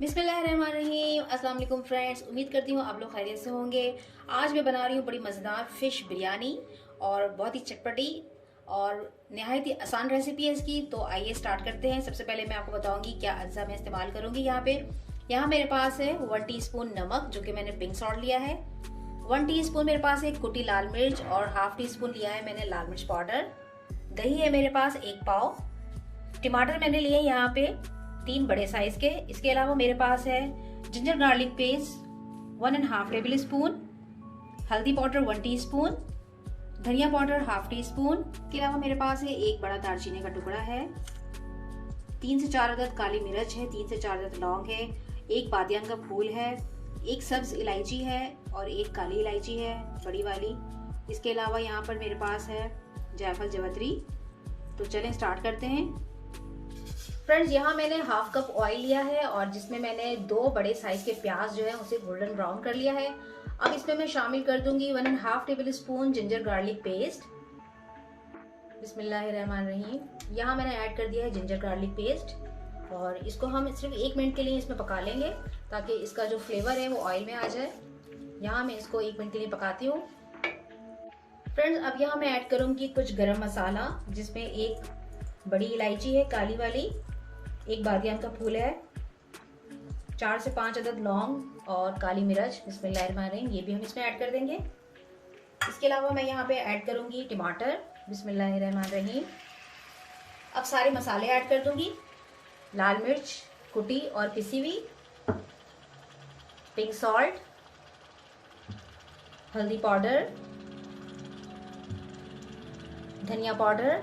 बिस्मिल्लाहिर्रहमानिर्रहीम। अस्सलाम वालेकुम फ्रेंड्स, उम्मीद करती हूँ आप लोग खैरियत से होंगे। आज मैं बना रही हूँ बड़ी मज़ेदार फ़िश बिरयानी और बहुत ही चटपटी और नहायत ही आसान रेसिपी है इसकी। तो आइए स्टार्ट करते हैं। सबसे पहले मैं आपको बताऊंगी क्या अज्जा मैं इस्तेमाल करूंगी। यहाँ मेरे पास है 1 टीस्पून नमक जो कि मैंने पिंक सॉल्ट लिया है। 1 टीस्पून मेरे पास है कुटी लाल मिर्च और हाफ टी स्पून लिया है मैंने लाल मिर्च पाउडर। दही है मेरे पास 1 पाव। टमाटर मैंने लिए यहाँ पे 3 बड़े साइज के। इसके अलावा मेरे पास है ginger garlic paste 1.5 table spoon, हल्दी पाउडर 1 टीस्पून, धनिया पाउडर हाफ टी स्पून। इसके अलावा मेरे पास है 1 बड़ा दालचीनी का टुकड़ा है, 3 से 4 अदद काली मिर्च है, 3 से 4 अदद लौंग है, 1 बादियान का फूल है, 1 सब्ज इलायची है और 1 काली इलायची है बड़ी वाली। इसके अलावा यहाँ पर मेरे पास है जायफल जवतरी। तो चलें स्टार्ट करते हैं। फ्रेंड्स, यहाँ मैंने हाफ कप ऑयल लिया है और जिसमें मैंने 2 बड़े साइज के प्याज जो है उसे गोल्डन ब्राउन कर लिया है। अब इसमें मैं शामिल कर दूंगी 1.5 table spoon ginger garlic paste. बिस्मिल्लाहिर्रहमानिर्रहीम। यहाँ मैंने ऐड कर दिया है जिंजर गार्लिक पेस्ट और इसको हम सिर्फ 1 मिनट के लिए इसमें पका लेंगे ताकि इसका जो फ्लेवर है वो ऑयल में आ जाए। यहाँ मैं इसको 1 मिनट के लिए पकाती हूँ। फ्रेंड्स, अब यहाँ मैं ऐड करूंगी कुछ गरम मसाला, जिसमें 1 बड़ी इलायची है काली वाली, 1 बादियान का फूल है, 4 से 5 अदद लौंग और काली मिर्च। बिस्मिल्लाहिर्रहमानिर्रहीम, ये भी हम इसमें ऐड कर देंगे। इसके अलावा मैं यहाँ पे ऐड करूंगी टमाटर। बिस्मिल्लाहिर्रहमानिर्रहीम। अब सारे मसाले ऐड कर दूंगी। लाल मिर्च कुटी और पिसी हुई, पिंक सॉल्ट, हल्दी पाउडर, धनिया पाउडर।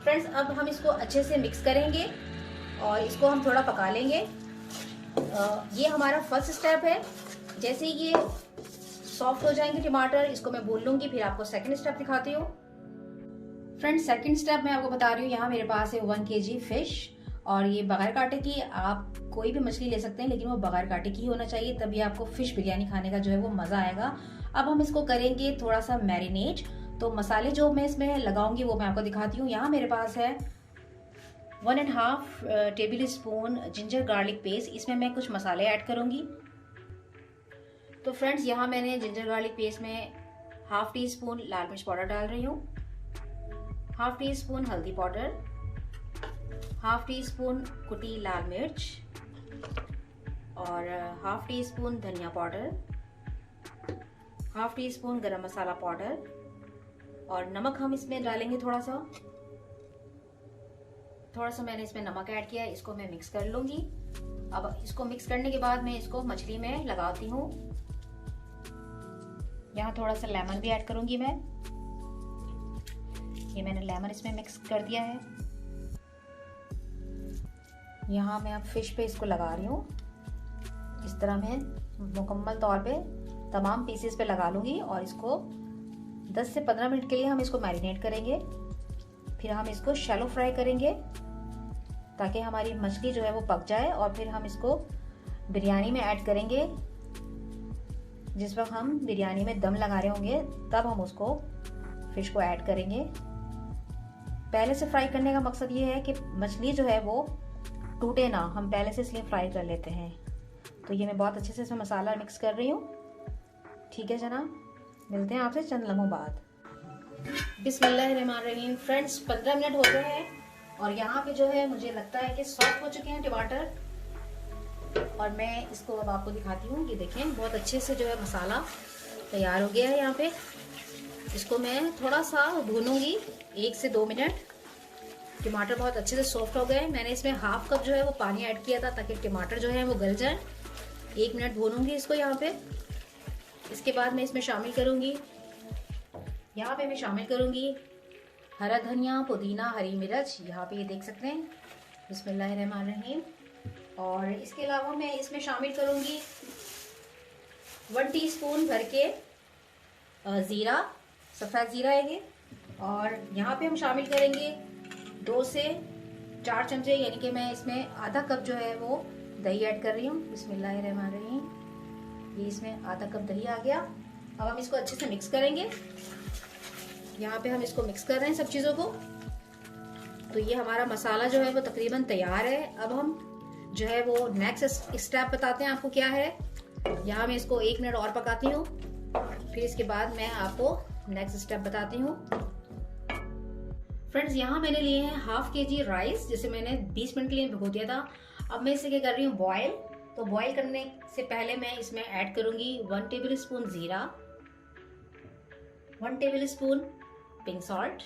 फ्रेंड्स, अब हम इसको अच्छे से मिक्स करेंगे और इसको हम थोड़ा पका लेंगे। ये हमारा फर्स्ट स्टेप है। जैसे ये सॉफ्ट हो जाएंगे टमाटर, इसको मैं भून लूंगी, फिर आपको सेकंड स्टेप दिखाती हूँ। फ्रेंड्स, सेकंड स्टेप मैं आपको बता रही हूँ। यहाँ मेरे पास है 1 kg फिश और ये बगैर कांटे की। आप कोई भी मछली ले सकते हैं लेकिन वो बगैर कांटे की होना चाहिए, तभी आपको फिश बिरयानी खाने का जो है वो मजा आएगा। अब हम इसको करेंगे थोड़ा सा मैरिनेट। तो मसाले जो मैं इसमें लगाऊंगी वो मैं आपको दिखाती हूँ। यहाँ मेरे पास है 1.5 table spoon ginger garlic paste. इसमें मैं कुछ मसाले ऐड करूंगी। तो फ्रेंड्स, यहाँ मैंने जिंजर गार्लिक पेस्ट में हाफ टी स्पून लाल मिर्च पाउडर डाल रही हूँ, हाफ टी स्पून हल्दी पाउडर, हाफ टी स्पून कुटी लाल मिर्च और हाफ टी स्पून धनिया पाउडर, हाफ टी स्पून गरम मसाला पाउडर और नमक हम इसमें डालेंगे थोड़ा सा मैंने इसमें नमक ऐड किया है। इसको मैं मिक्स कर लूंगी। अब इसको मिक्स करने के बाद मैं इसको मछली में लगाती हूँ। यहाँ थोड़ा सा लेमन भी ऐड करूंगी मैं। ये मैंने लेमन इसमें मिक्स कर दिया है। यहाँ मैं अब फिश पे इसको लगा रही हूँ। इस तरह मैं मुकम्मल तौर पे तमाम पीसेस पे लगा लूंगी और इसको 10 से 15 मिनट के लिए हम इसको मैरिनेट करेंगे। फिर हम इसको शैलो फ्राई करेंगे ताकि हमारी मछली जो है वो पक जाए और फिर हम इसको बिरयानी में ऐड करेंगे। जिस वक्त हम बिरयानी में दम लगा रहे होंगे तब हम उसको फिश को ऐड करेंगे। पहले से फ्राई करने का मकसद ये है कि मछली जो है वो टूटे ना, हम पहले से इसलिए फ्राई कर लेते हैं। तो ये मैं बहुत अच्छे से इसमें मसाला मिक्स कर रही हूँ। ठीक है जनाब, मिलते हैं आपसे चंद लम्हों बाद। बिस्मिल्लाहिर्रहमानिर्रहीम। फ्रेंड्स, 15 मिनट हो गए हैं और यहाँ पे जो है मुझे लगता है कि सॉफ्ट हो चुके हैं टमाटर और मैं इसको अब आपको दिखाती हूँ। ये देखें, बहुत अच्छे से जो है मसाला तैयार हो गया है। यहाँ पे इसको मैं थोड़ा सा भूनूंगी 1 से 2 मिनट। टमाटर बहुत अच्छे से सॉफ्ट हो गए। मैंने इसमें हाफ कप जो है वो पानी ऐड किया था ताकि टमाटर जो है वो गल जाए। 1 मिनट भूनूंगी इसको यहाँ पे। इसके बाद मैं इसमें शामिल करूंगी, यहाँ पे मैं शामिल करूंगी हरा धनिया, पुदीना, हरी मिर्च। यहाँ पे ये देख सकते हैं। बिस्मिल्लाहिर्रहमानिर्रहीम। और इसके अलावा मैं इसमें शामिल करूंगी 1 टीस्पून भर के ज़ीरा, सफ़ेद ज़ीरा है ये। और यहाँ पे हम शामिल करेंगे 2 से 4 चमचे, यानी कि मैं इसमें आधा कप जो है वो दही ऐड कर रही हूँ। बिस्मिल्लाहिर्रहमानिर्रहीम। ये इसमें आधा कप दही आ गया। अब हम इसको अच्छे से मिक्स करेंगे। यहाँ पे हम इसको मिक्स कर रहे हैं सब चीज़ों को। तो ये हमारा मसाला जो है वो तकरीबन तैयार है। अब हम जो है वो नेक्स्ट स्टेप बताते हैं आपको क्या है। यहाँ मैं इसको 1 मिनट और पकाती हूँ, फिर इसके बाद मैं आपको नेक्स्ट स्टेप बताती हूँ। फ्रेंड्स, यहाँ मैंने लिए हैं ½ kg राइस, जिसे मैंने 20 मिनट के लिए भिगो दिया था। अब मैं इसे क्या कर रही हूँ, बॉयल। तो बॉयल करने से पहले मैं इसमें ऐड करूंगी 1 टेबलस्पून जीरा, 1 टेबलस्पून पिंक सॉल्ट,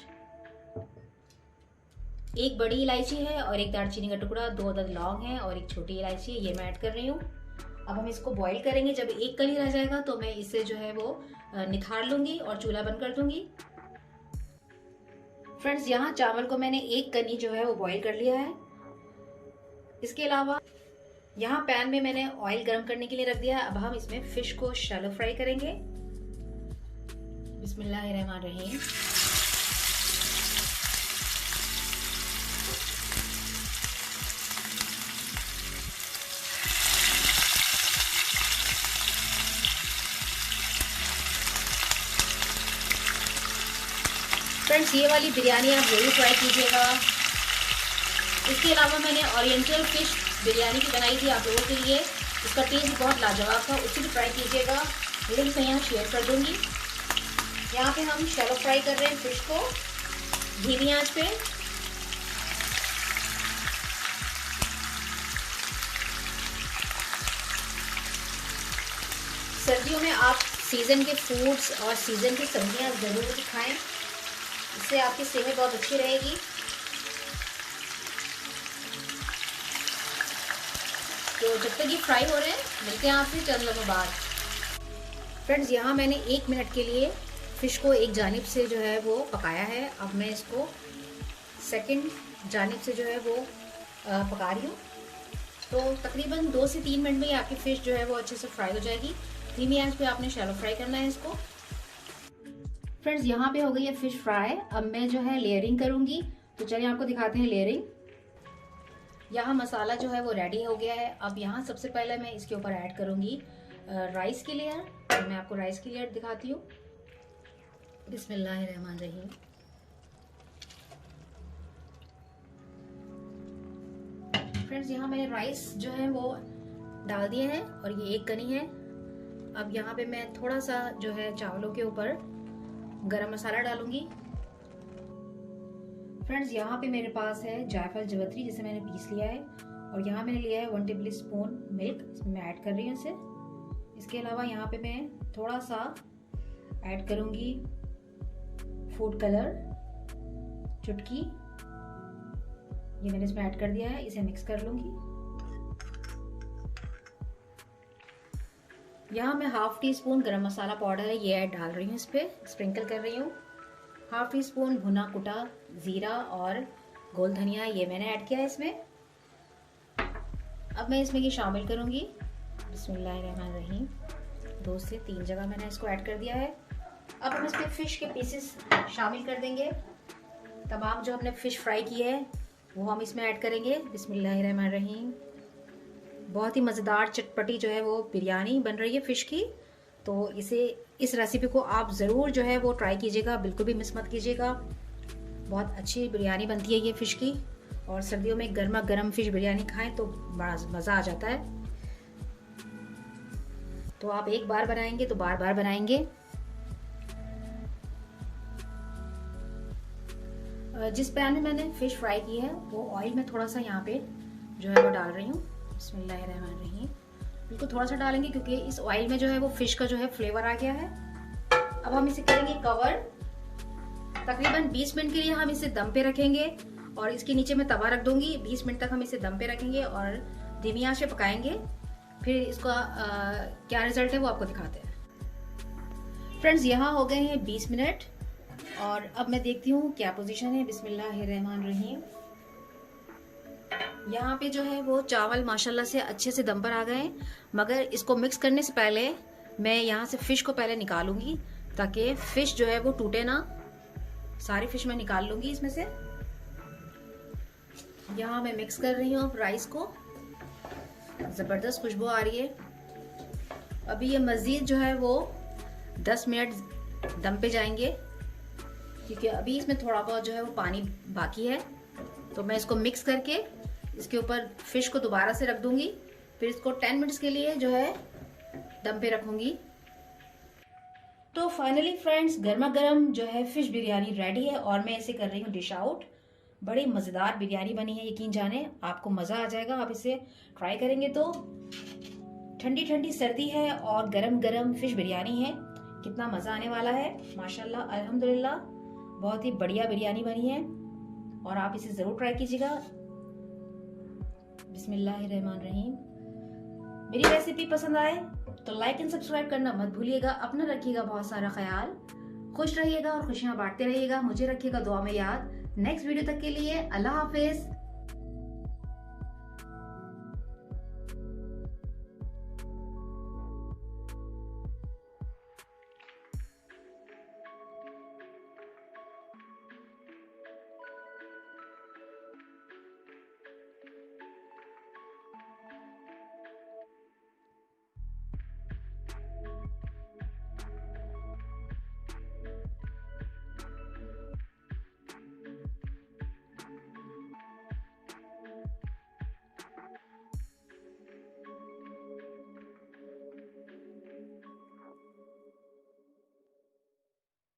1 बड़ी इलायची है और 1 दालचीनी का टुकड़ा, 2 अदद लौंग है और 1 छोटी इलायची है, ये मैं ऐड कर रही हूँ। अब हम इसको बॉईल करेंगे। जब 1 कली रह जाएगा तो मैं इसे जो है वो निथार लूंगी और चूल्हा बंद कर दूंगी। फ्रेंड्स, यहाँ चावल को मैंने 1 कनी जो है वो बॉईल कर लिया है। इसके अलावा यहाँ पैन में मैंने ऑयल गर्म करने के लिए रख दिया है। अब हम इसमें फिश को शैलो फ्राई करेंगे। बिस्मिल्लाहिर्रहमानिर्रहीम। फ्रेंड्स, ये वाली बिरयानी आप जरूर ट्राई कीजिएगा। इसके अलावा मैंने ओरिएंटल फिश बिरयानी भी बनाई थी आप लोगों के लिए, उसका टेस्ट बहुत लाजवाब था, उसे भी ट्राई कीजिएगा। लिंक मैं यहाँ शेयर कर दूंगी। यहाँ पे हम शैलो फ्राई कर रहे हैं फिश को धीमी आंच पे। सर्दियों में आप सीजन के फ्रूट्स और सीजन की सब्जियाँ ज़रूर खाएं, इससे आपकी सेहत बहुत अच्छी रहेगी। तो जब तक ये फ्राई हो रहे हैं, मिलते हैं आपसे चंद लम्हों बाद। फ्रेंड्स, यहाँ मैंने 1 मिनट के लिए फ़िश को एक जानिब से जो है वो पकाया है। अब मैं इसको सेकंड जानिब से जो है वो पका रही हूँ। तो तकरीबन 2 से 3 मिनट में ही आपकी फ़िश जो है वो अच्छे से फ्राई हो जाएगी। धीमी आंच पे आपने शैलो फ्राई करना है इसको। फ्रेंड्स, यहाँ पे हो गई है फ़िश फ्राई। अब मैं जो है लेयरिंग करूँगी, तो चलिए आपको दिखाते हैं लेयरिंग। यहाँ मसाला जो है वो रेडी हो गया है। अब यहाँ सबसे पहले मैं इसके ऊपर ऐड करूँगी राइस की लेयर। तो मैं आपको राइस की लेयर दिखाती हूँ। बिस्मिल्लाहिर्रहमानिर्रहीम। फ्रेंड्स, यहाँ मैंने राइस जो है वो डाल दिए हैं और ये 1 कनी है। अब यहाँ पे मैं थोड़ा सा जो है चावलों के ऊपर गरम मसाला डालूंगी। फ्रेंड्स, यहाँ पे मेरे पास है जायफल जवित्री, जिसे मैंने पीस लिया है, और यहाँ मैंने लिया है 1 टेबलस्पून मिल्क, इसमें मैं ऐड कर रही हूँ इसे। इसके अलावा यहाँ पे मैं थोड़ा सा ऐड करूँगी फूड कलर, चुटकी, ये मैंने इसमें ऐड कर दिया है। इसे मिक्स कर लूँगी। यहाँ मैं ½ टीस्पून गरम मसाला पाउडर है ये ऐड डाल रही हूँ, इस पर स्प्रिंकल कर रही हूँ। ½ टीस्पून भुना कुटा ज़ीरा और गोल धनिया ये मैंने ऐड किया है इसमें। अब मैं इसमें ये शामिल करूँगी। बिस्मिल्लाहिर्रहमानिर्रहीम। 2 से 3 जगह मैंने इसको ऐड कर दिया है। अब हम इसमें फ़िश के पीसेस शामिल कर देंगे। तमाम जो हमने फ़िश फ्राई की है वो हम इसमें ऐड करेंगे। बिस्मिल्लाहिर्रहमानिर्रहीम। बहुत ही मज़ेदार चटपटी जो है वो बिरयानी बन रही है फ़िश की। तो इस रेसिपी को आप ज़रूर जो है वो ट्राई कीजिएगा, बिल्कुल भी मिस मत कीजिएगा। बहुत अच्छी बिरयानी बनती है ये फ़िश की, और सर्दियों में गर्मा गर्म फ़िश बिरयानी खाएं तो बड़ा मज़ा आ जाता है। तो आप एक बार बनाएंगे तो बार बार बनाएंगे। जिस पैन में मैंने फ़िश फ्राई की है वो ऑयल में थोड़ा सा यहाँ पे जो है वो डाल रही हूँ। बिस्मिल्लाहिर्रहमानिर्रहीम। बिल्कुल थोड़ा सा डालेंगे क्योंकि इस ऑयल में जो है वो फ़िश का जो है फ्लेवर आ गया है। अब हम इसे करेंगे कवर। तकरीबन 20 मिनट के लिए हम इसे दम पे रखेंगे और इसके नीचे मैं तवा रख दूंगी। 20 मिनट तक हम इसे दम पे रखेंगे और धीमी आंच पे पकाएंगे। फिर इसका क्या रिजल्ट है वो आपको दिखाते हैं। फ्रेंड्स, यहाँ हो गए हैं 20 मिनट और अब मैं देखती हूँ क्या पोजीशन है। बिस्मिल्लाहिर्रहमानिर्रहीम। यहाँ पे जो है वो चावल माशाल्लाह से अच्छे से दम पर आ गए, मगर इसको मिक्स करने से पहले मैं यहाँ से फ़िश को पहले निकालूंगी ताकि फ़िश जो है वो टूटे ना। सारी फ़िश मैं निकाल लूंगी इसमें से। यहाँ मैं मिक्स कर रही हूँ राइस को। ज़बरदस्त खुशबू आ रही है। अभी ये मज़ीद जो है वो 10 मिनट दम पे जाएंगे क्योंकि अभी इसमें थोड़ा बहुत जो है वो पानी बाकी है। तो मैं इसको मिक्स करके इसके ऊपर फिश को दोबारा से रख दूंगी, फिर इसको 10 मिनट्स के लिए जो है दम पे रखूंगी। तो फाइनली फ्रेंड्स, गर्मा गर्म जो है फिश बिरयानी रेडी है और मैं इसे कर रही हूँ डिश आउट। बड़ी मज़ेदार बिरयानी बनी है, यकीन जाने आपको मज़ा आ जाएगा आप इसे ट्राई करेंगे तो। ठंडी ठंडी सर्दी है और गरम गरम फिश बिरयानी है, कितना मज़ा आने वाला है। माशाल्लाह अल्हम्दुलिल्लाह, बहुत ही बढ़िया बिरयानी बनी है और आप इसे ज़रूर ट्राई कीजिएगा। बिस्मिल्लाहिर्रहमानिर्रहीम। मेरी रेसिपी पसंद आए तो लाइक एंड सब्सक्राइब करना मत भूलिएगा। अपना रखिएगा बहुत सारा ख्याल, खुश रहिएगा और खुशियां बांटते रहिएगा। मुझे रखिएगा दुआ में याद। नेक्स्ट वीडियो तक के लिए अल्लाह हाफिज।